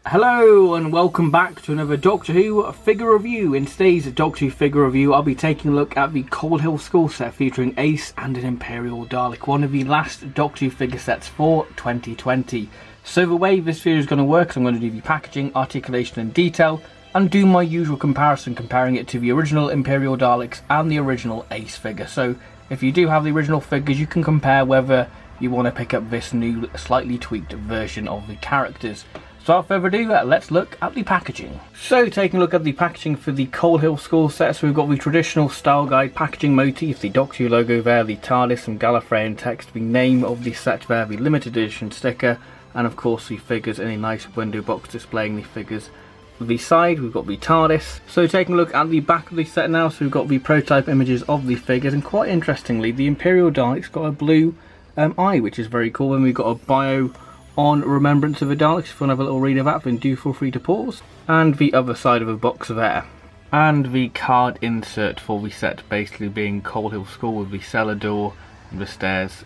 Hello and welcome back to another Doctor Who figure review. In today's Doctor Who figure review, I'll be taking a look at the Cold Hill School set featuring Ace and an Imperial Dalek, one of the last Doctor Who figure sets for 2020. So the way this video is going to work is I'm going to do the packaging, articulation and detail, and do my usual comparison, comparing it to the original Imperial Daleks and the original Ace figure. So if you do have the original figures, you can compare whether you want to pick up this new, slightly tweaked version of the characters. So without further ado, let's look at the packaging. So taking a look at the packaging for the Cold Hill School set, so we've got the traditional style guide packaging motif, the Doctor Who logo there, the TARDIS, some Gallifreyan text, the name of the set there, the limited edition sticker, and of course the figures in a nice window box displaying the figures. The side, we've got the TARDIS. So taking a look at the back of the set now, so we've got the prototype images of the figures, and quite interestingly, the Imperial Dalek's got a blue eye, which is very cool, and we've got a bio on Remembrance of the Daleks. If you want to have a little read of that, then do feel free to pause. And the other side of the box there. And the card insert for the set, basically being Cold Hill School with the cellar door and the stairs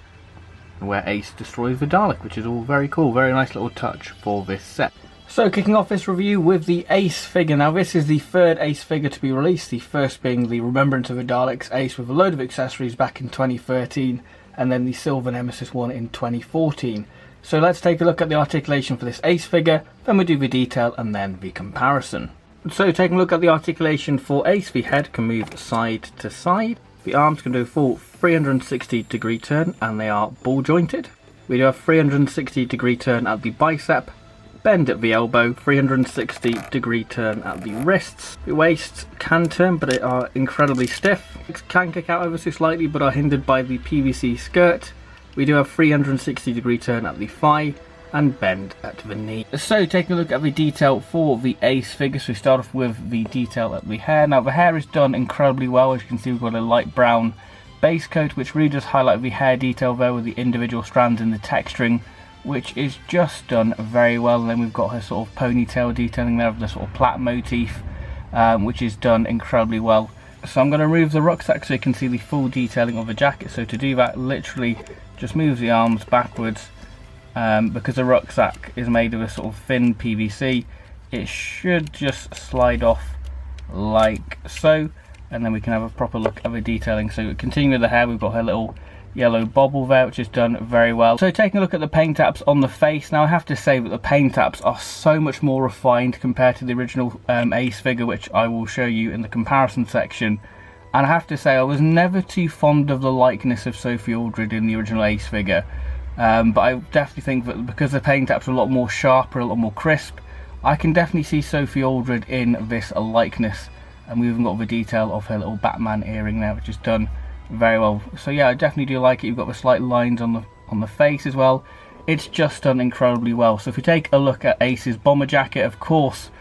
where Ace destroys the Dalek, which is all very cool. Very nice little touch for this set. So kicking off this review with the Ace figure. Now this is the third Ace figure to be released, the first being the Remembrance of the Daleks Ace with a load of accessories back in 2013, and then the Silver Nemesis one in 2014. So let's take a look at the articulation for this Ace figure, then we'll do the detail and then the comparison. So taking a look at the articulation for Ace, the head can move side to side, the arms can do a full 360-degree turn and they are ball jointed. We do a 360-degree turn at the bicep, bend at the elbow, 360-degree turn at the wrists. The waists can turn but they are incredibly stiff. It can kick out ever so slightly but are hindered by the PVC skirt. We do a 360-degree turn at the thigh and bend at the knee. So taking a look at the detail for the Ace figure, so we start off with the detail at the hair. Now the hair is done incredibly well. As you can see, we've got a light brown base coat which really does highlight the hair detail there with the individual strands and the texturing, which is just done very well. And then we've got her sort of ponytail detailing there with the sort of plait motif, which is done incredibly well. So I'm going to remove the rucksack so you can see the full detailing of the jacket. So to do that, literally just move the arms backwards, because the rucksack is made of a sort of thin PVC. It should just slide off like so, and then we can have a proper look at the detailing. So continuing with the hair, we've got her little yellow bobble there, which is done very well. So taking a look at the paint apps on the face, now I have to say that the paint apps are so much more refined compared to the original Ace figure, which I will show you in the comparison section. And I have to say, I was never too fond of the likeness of Sophie Aldred in the original Ace figure. But I definitely think that because the paint apps are a lot more sharper, a lot more crisp, I can definitely see Sophie Aldred in this likeness. And we've even got the detail of her little Batman earring there, which is done very well. So yeah, I definitely do like it. You've got the slight lines on the face as well. It's just done incredibly well. So if we take a look at Ace's bomber jacket, of course,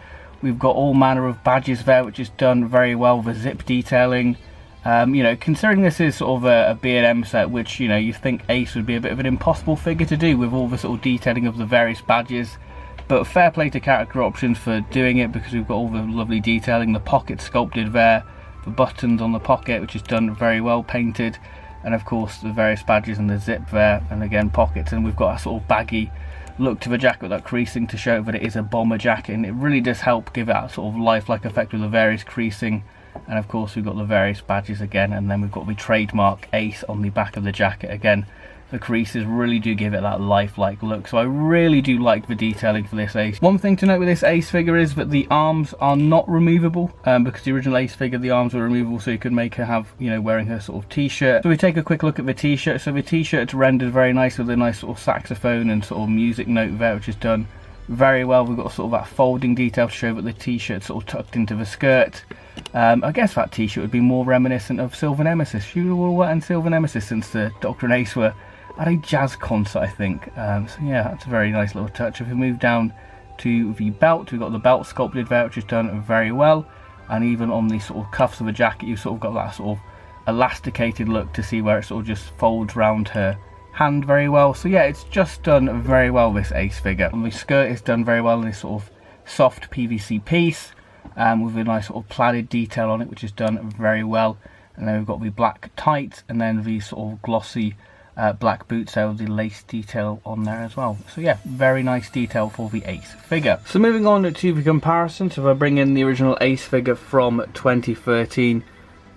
we've got all manner of badges there, which is done very well. The zip detailing, you know, considering this is sort of a B&M set, which, you know, you think Ace would be a bit of an impossible figure to do with all the sort of detailing of the various badges. But fair play to Character Options for doing it, because we've got all the lovely detailing, the pocket sculpted there, the buttons on the pocket, which is done very well painted, and of course the various badges and the zip there, and again pockets, and we've got a sort of baggy look to the jacket with that creasing to show that it is a bomber jacket, and it really does help give it that sort of lifelike effect with the various creasing. And of course we've got the various badges again, and then we've got the trademark Ace on the back of the jacket. Again, the creases really do give it that lifelike look, so I really do like the detailing for this Ace. One thing to note with this Ace figure is that the arms are not removable, because the original Ace figure, the arms were removable, so you could make her have, you know, wearing her sort of t-shirt. So we take a quick look at the t-shirt. So the t-shirt's rendered very nice with a nice sort of saxophone and sort of music note there, which is done very well. We've got sort of that folding detail to show that the t-shirt's sort of tucked into the skirt. I guess that t-shirt would be more reminiscent of Silver Nemesis. She would have worn Silver Nemesis since the Doctor and Ace were at a jazz concert, I think. So yeah, that's a very nice little touch. If we move down to the belt, we've got the belt sculpted there, which is done very well. And even on the sort of cuffs of the jacket, you've sort of got that sort of elasticated look to see where it sort of just folds round her hand very well. So yeah, it's just done very well, this Ace figure. And the skirt is done very well in this sort of soft PVC piece, with a nice sort of plaided detail on it, which is done very well. And then we've got the black tights, and then the sort of glossy black boots there with the lace detail on there as well. So yeah, very nice detail for the Ace figure. So moving on to the comparison, so if I bring in the original Ace figure from 2013,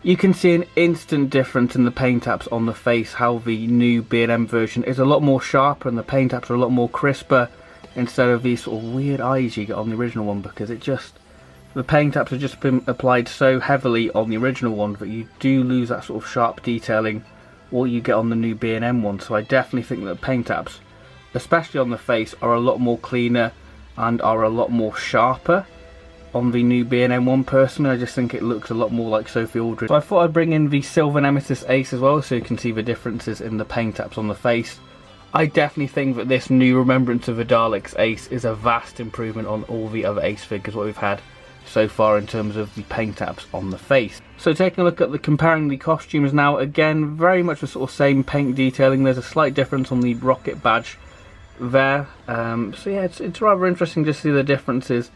you can see an instant difference in the paint apps on the face, how the new B&M version is a lot more sharper and the paint apps are a lot more crisper instead of these sort of weird eyes you get on the original one, because the paint apps have just been applied so heavily on the original one that you do lose that sort of sharp detailing what you get on the new B&M one. So I definitely think that paint apps, especially on the face, are a lot more cleaner and are a lot more sharper on the new B&M one. Personally, I just think it looks a lot more like Sophie Aldred. So I thought I'd bring in the Silver Nemesis Ace as well, so you can see the differences in the paint apps on the face. I definitely think that this new Remembrance of the Daleks Ace is a vast improvement on all the other Ace figures what we've had so far in terms of the paint apps on the face. So taking a look at comparing the costumes now, again, very much the sort of same paint detailing. There's a slight difference on the rocket badge there. So yeah, it's rather interesting to see the differences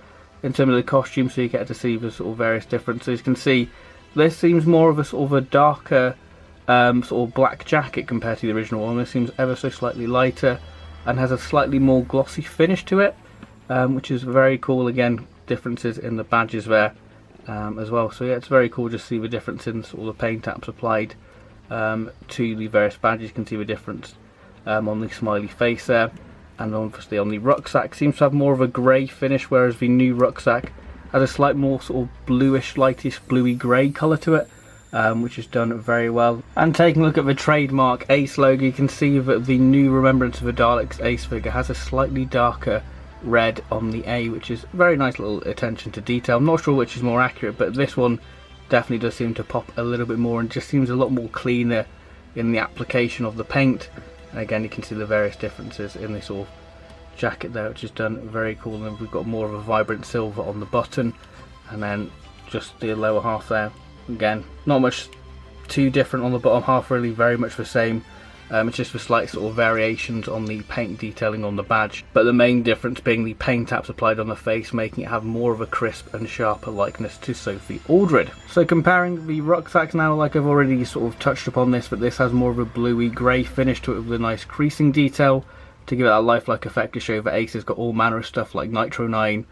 in terms of the costume, so you get to see the sort of various differences. You can see this seems more of a sort of a darker sort of black jacket compared to the original one. This seems ever so slightly lighter and has a slightly more glossy finish to it, which is very cool. Again, differences in the badges there as well. So yeah, it's very cool to see the difference in sort of the paint apps applied to the various badges. You can see the difference on the smiley face there, and obviously on the rucksack seems to have more of a grey finish, whereas the new rucksack has a slight more sort of bluish, lightish bluey grey colour to it, which is done very well. And taking a look at the trademark Ace logo, you can see that the new Remembrance of the Daleks Ace figure has a slightly darker red on the A, which is very nice little attention to detail. I'm not sure which is more accurate, but this one definitely does seem to pop a little bit more and just seems a lot more cleaner in the application of the paint. And again, you can see the various differences in this sort of jacket there, which is done very cool. And we've got more of a vibrant silver on the button, and then just the lower half there, again, not much too different on the bottom half, really very much the same. It's just the slight sort of variations on the paint detailing on the badge, but the main difference being the paint apps applied on the face, making it have more of a crisp and sharper likeness to Sophie Aldred. So comparing the rucksacks now, like I've already sort of touched upon this, but this has more of a bluey grey finish to it with a nice creasing detail to give it that lifelike effect, to show that Ace has got all manner of stuff like Nitro 9,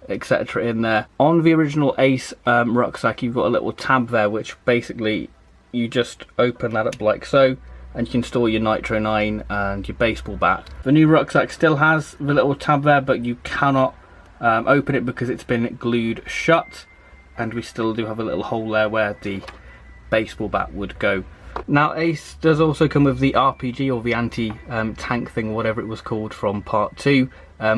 etc. in there. On the original Ace rucksack, you've got a little tab there, which basically you just open that up like so, and you can store your Nitro 9 and your baseball bat. The new rucksack still has the little tab there, but you cannot open it because it's been glued shut, and we still do have a little hole there where the baseball bat would go. Now Ace does also come with the RPG, or the anti-tank thing, or whatever it was called, from part 2.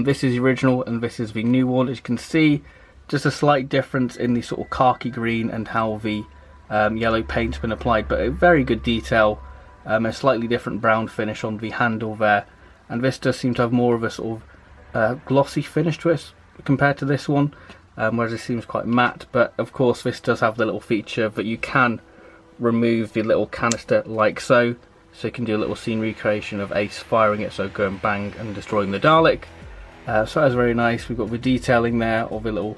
This is the original and this is the new one. As you can see, just a slight difference in the sort of khaki green and how the yellow paint's been applied, but a very good detail. A slightly different brown finish on the handle there, and this does seem to have more of a sort of glossy finish to it compared to this one, whereas it seems quite matte. But of course this does have the little feature that you can remove the little canister like so, so you can do a little scene recreation of Ace firing it, so going bang and destroying the Dalek. So that's very nice. We've got the detailing there, or the little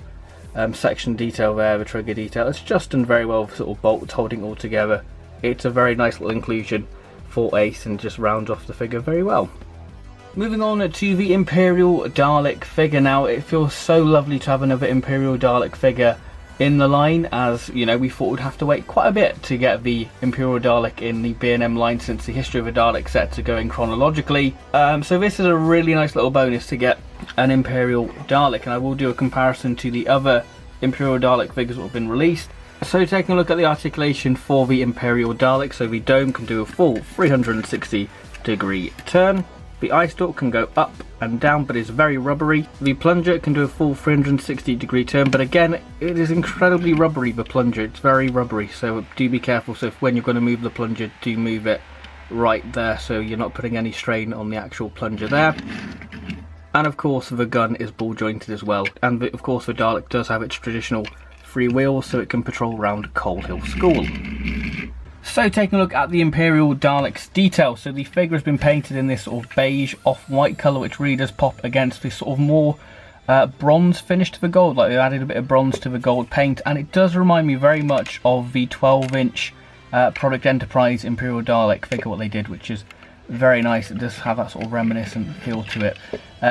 section detail there, the trigger detail. It's just done very well with sort of bolts holding it all together. It's a very nice little inclusion for Ace and just rounds off the figure very well. Moving on to the Imperial Dalek figure now. It feels so lovely to have another Imperial Dalek figure in the line, as you know, we thought we'd have to wait quite a bit to get the Imperial Dalek in the B&M line, since the History of the Dalek sets are going chronologically. So this is a really nice little bonus to get an Imperial Dalek, and I will do a comparison to the other Imperial Dalek figures that have been released. So taking a look at the articulation for the Imperial Dalek, so the dome can do a full 360 degree turn. The eye stalk can go up and down, but is very rubbery. The plunger can do a full 360 degree turn, but again, it is incredibly rubbery, the plunger. It's very rubbery, so do be careful. So when you're going to move the plunger, do move it right there, so you're not putting any strain on the actual plunger there. And of course the gun is ball jointed as well, and of course the Dalek does have its traditional free wheels, so it can patrol around Coal Hill School. So taking a look at the Imperial Dalek's detail, so the figure has been painted in this sort of beige off-white colour, which really does pop against this sort of more bronze finish to the gold, like they've added a bit of bronze to the gold paint, and it does remind me very much of the 12-inch Product Enterprise Imperial Dalek figure, what they did, which is very nice. It does have that sort of reminiscent feel to it.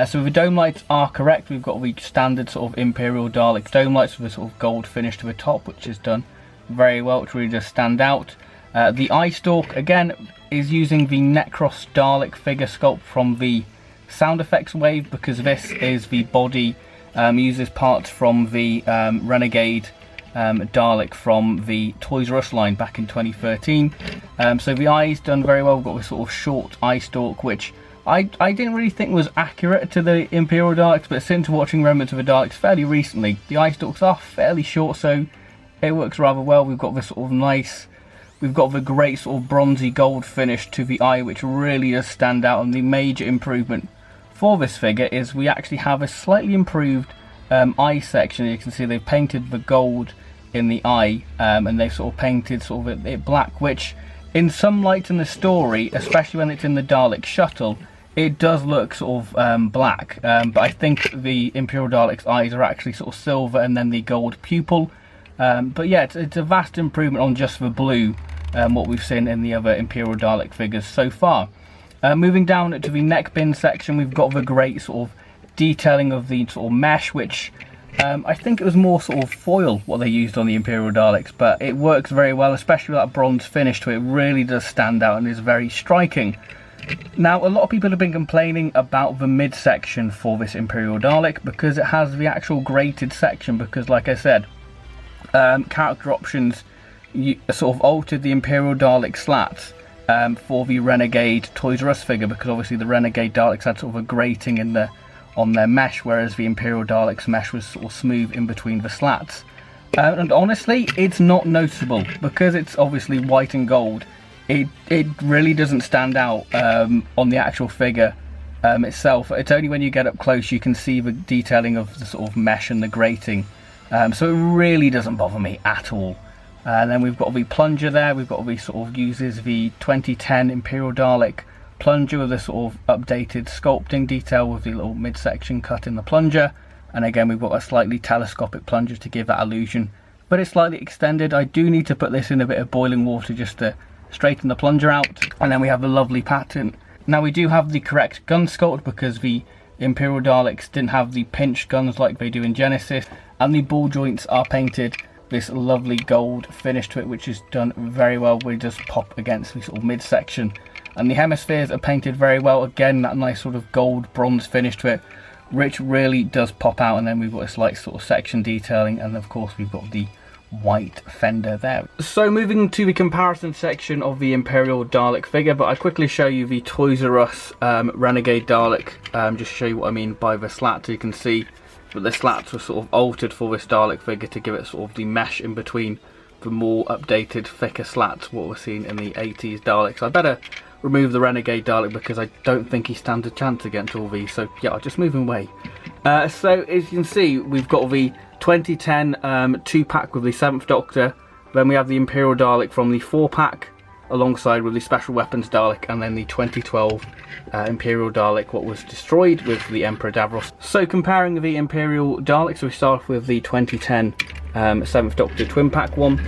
So the dome lights are correct. We've got the standard sort of Imperial Dalek dome lights with a sort of gold finish to the top, which is done very well. It really does stand out. The eye stalk again is using the Necros Dalek figure sculpt from the sound effects wave, because this is the body, uses parts from the Renegade Dalek from the Toys R Us line back in 2013. So the eye's done very well. We've got this sort of short eye stalk, which I didn't really think was accurate to the Imperial Daleks, but since watching Remnants of the Daleks fairly recently, the eye stalks are fairly short, so it works rather well. We've got this sort of nice, we've got the great sort of bronzy gold finish to the eye, which really does stand out. And the major improvement for this figure is we actually have a slightly improved eye section. You can see they've painted the gold in the eye, and they've sort of painted sort of it black, which in some lights in the story, especially when it's in the Dalek shuttle, it does look sort of black, but I think the Imperial Dalek's eyes are actually sort of silver, and then the gold pupil. But yeah, it's a vast improvement on just the blue, what we've seen in the other Imperial Dalek figures so far. Moving down to the neck bin section, we've got the great sort of detailing of the sort of mesh, which I think it was more sort of foil what they used on the Imperial Daleks, but it works very well, especially with that bronze finish to it. It really does stand out and is very striking. Now, a lot of people have been complaining about the midsection for this Imperial Dalek, because it has the actual grated section, because like I said, character options sort of altered the Imperial Dalek slats for the Renegade Toys R Us figure, because obviously the Renegade Daleks had sort of a grating in on their mesh, whereas the Imperial Dalek's mesh was sort of smooth in between the slats. And honestly, it's not noticeable, because it's obviously white and gold. It really doesn't stand out on the actual figure itself. It's only when you get up close you can see the detailing of the sort of mesh and the grating. So it really doesn't bother me at all. And then we've got the plunger there. We've got the sort of uses the 2010 Imperial Dalek plunger with a sort of updated sculpting detail with the little midsection cut in the plunger. And again, we've got a slightly telescopic plunger to give that illusion, but it's slightly extended. I do need to put this in a bit of boiling water just to straighten the plunger out. And then we have the lovely pattern. Now we do have the correct gun sculpt, because the Imperial Daleks didn't have the pinched guns like they do in Genesis, and the ball joints are painted this lovely gold finish to it, which is done very well. We just pop against the sort of midsection, and the hemispheres are painted very well. Again, that nice sort of gold bronze finish to it, which really does pop out. And then we've got this light sort of section detailing, and of course we've got the white fender there. So moving to the comparison section of the Imperial Dalek figure, but I quickly show you the Toys R Us Renegade Dalek, just show you what I mean by the slats. You can see that the slats were sort of altered for this Dalek figure to give it sort of the mesh in between the more updated, thicker slats what we're seeing in the 80s Daleks. So I better remove the Renegade Dalek, because I don't think he stands a chance against all these. So yeah, I'll just move him away. So as you can see, we've got the 2010 2-pack with the 7th Doctor. Then we have the Imperial Dalek from the 4-pack, alongside with the Special Weapons Dalek, and then the 2012 Imperial Dalek, what was destroyed, with the Emperor Davros. So comparing the Imperial Daleks, we start off with the 2010 7th Doctor twin pack one.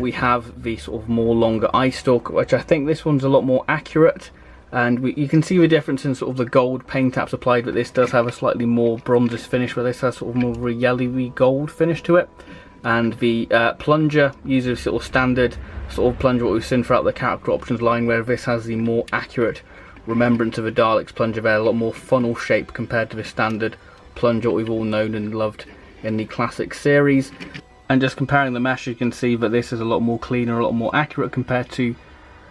We have the sort of more longer eye stalk, which I think this one's a lot more accurate, and you can see the difference in sort of the gold paint apps applied, but this does have a slightly more bronzes finish, where this has sort of more of a yellowy gold finish to it. And the plunger uses sort of standard sort of plunger what we've seen throughout the character options line, where this has the more accurate remembrance of a Dalek's plunger there, a lot more funnel shape compared to the standard plunger what we've all known and loved in the classic series. And just comparing the mesh, you can see that this is a lot more cleaner, a lot more accurate compared to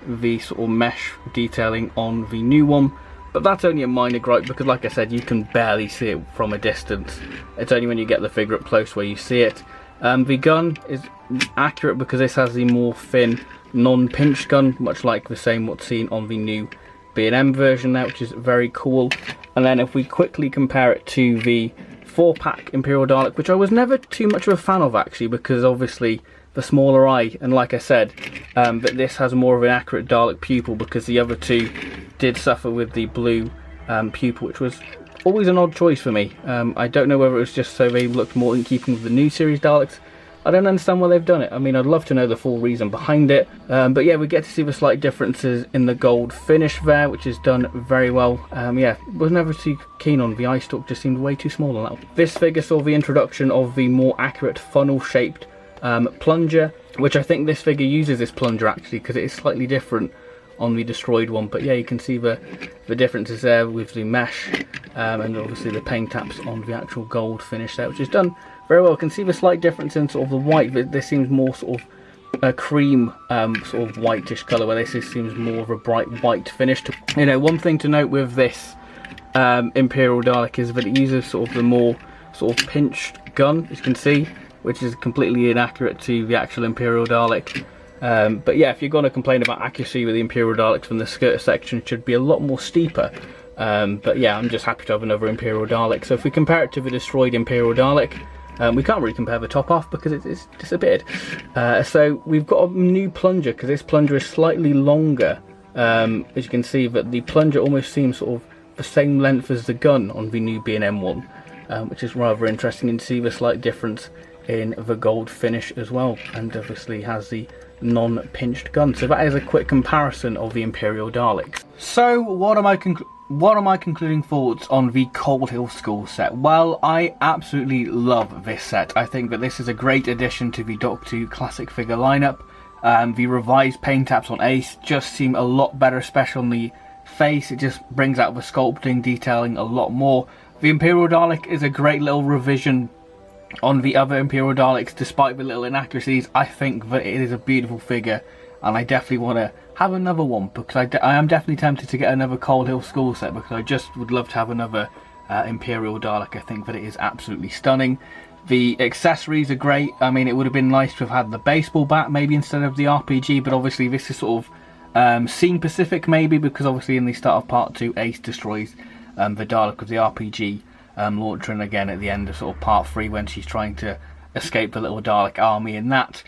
the sort of mesh detailing on the new one. But that's only a minor gripe, because like I said, you can barely see it from a distance. It's only when you get the figure up close where you see it. The gun is accurate because this has the more thin, non-pinched gun, much like the same what's seen on the new B&M version there, which is very cool. And then if we quickly compare it to the 4-pack Imperial Dalek, which I was never too much of a fan of actually, because obviously the smaller eye, and like I said, but this has more of an accurate Dalek pupil, because the other two did suffer with the blue pupil, which was always an odd choice for me. I don't know whether it was just so they looked more in keeping with the new series Daleks, I don't understand why they've done it. I mean, I'd love to know the full reason behind it. But yeah, we get to see the slight differences in the gold finish there, which is done very well. Yeah, was never too keen on the eye stalk, just seemed way too small on that one. This figure saw the introduction of the more accurate funnel-shaped plunger, which I think this figure uses this plunger actually, because it is slightly different on the destroyed one. But yeah, you can see the differences there with the mesh and obviously the paint taps on the actual gold finish there, which is done very well. You can see the slight difference in sort of the white. This seems more sort of a cream sort of whitish colour, where this seems more of a bright white finish. You know, one thing to note with this Imperial Dalek is that it uses sort of the more sort of pinched gun, as you can see, which is completely inaccurate to the actual Imperial Dalek. But yeah, if you're going to complain about accuracy with the Imperial Daleks, then the skirt section it should be a lot more steeper. But yeah, I'm just happy to have another Imperial Dalek. So if we compare it to the destroyed Imperial Dalek, we can't really compare the top half because it's disappeared. So we've got a new plunger, because this plunger is slightly longer. As you can see, that the plunger almost seems sort of the same length as the gun on the new B&M one, which is rather interesting. And to see the slight difference in the gold finish as well, and obviously has the non-pinched gun. So that is a quick comparison of the Imperial Daleks. So what are my concluding thoughts on the Cold Hill School set? Well, I absolutely love this set. I think that this is a great addition to the Doctor Who classic figure lineup. The revised paint taps on Ace just seem a lot better, especially on the face. It just brings out the sculpting, detailing a lot more. The Imperial Dalek is a great little revision on the other Imperial Daleks, despite the little inaccuracies. I think that it is a beautiful figure, and I definitely want to have another one, because I am definitely tempted to get another Cold Hill School set, because I just would love to have another Imperial Dalek. I think that it is absolutely stunning. The accessories are great. I mean, it would have been nice to have had the baseball bat maybe instead of the RPG, but obviously this is sort of scene specific maybe, because obviously in the start of part 2 Ace destroys the Dalek with the RPG launcher, and again at the end of sort of part 3 when she's trying to escape the little Dalek army in that.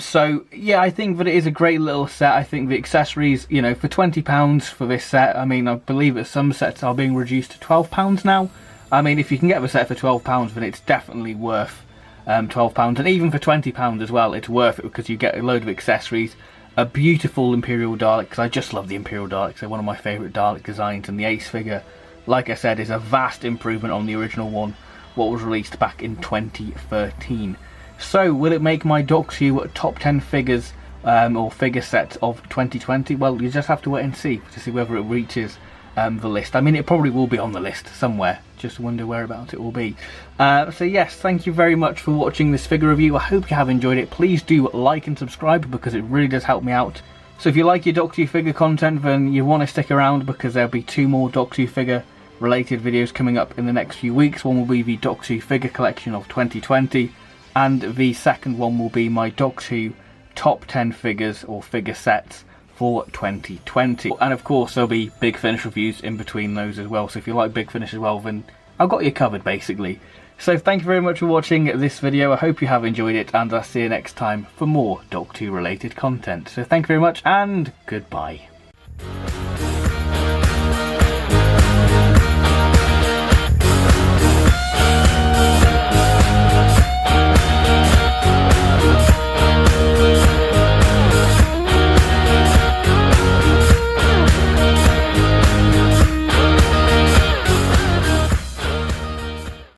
So yeah, I think that it is a great little set. I think the accessories, you know, for £20 for this set, I mean, I believe that some sets are being reduced to £12 now. I mean, if you can get the set for £12, then it's definitely worth £12, and even for £20 as well, it's worth it, because you get a load of accessories, a beautiful Imperial Dalek, because I just love the Imperial Daleks. They're one of my favourite Dalek designs, and the Ace figure, like I said, is a vast improvement on the original one, what was released back in 2013. So, will it make my Doctor Who top 10 figures or figure set of 2020? Well, you just have to wait and see to see whether it reaches the list. I mean, it probably will be on the list somewhere. Just wonder whereabouts it will be. So yes, thank you very much for watching this figure review. I hope you have enjoyed it. Please do like and subscribe, because it really does help me out. So if you like your Doctor Who figure content, then you want to stick around, because there'll be 2 more Doctor Who figure related videos coming up in the next few weeks. One will be the Doctor Who figure collection of 2020, and the second one will be my Doctor Who top 10 figures or figure sets for 2020. And of course there'll be Big Finish reviews in between those as well, so if you like Big Finish as well, then I've got you covered basically. So thank you very much for watching this video. I hope you have enjoyed it, and I'll see you next time for more Doctor Who related content. So thank you very much, and goodbye.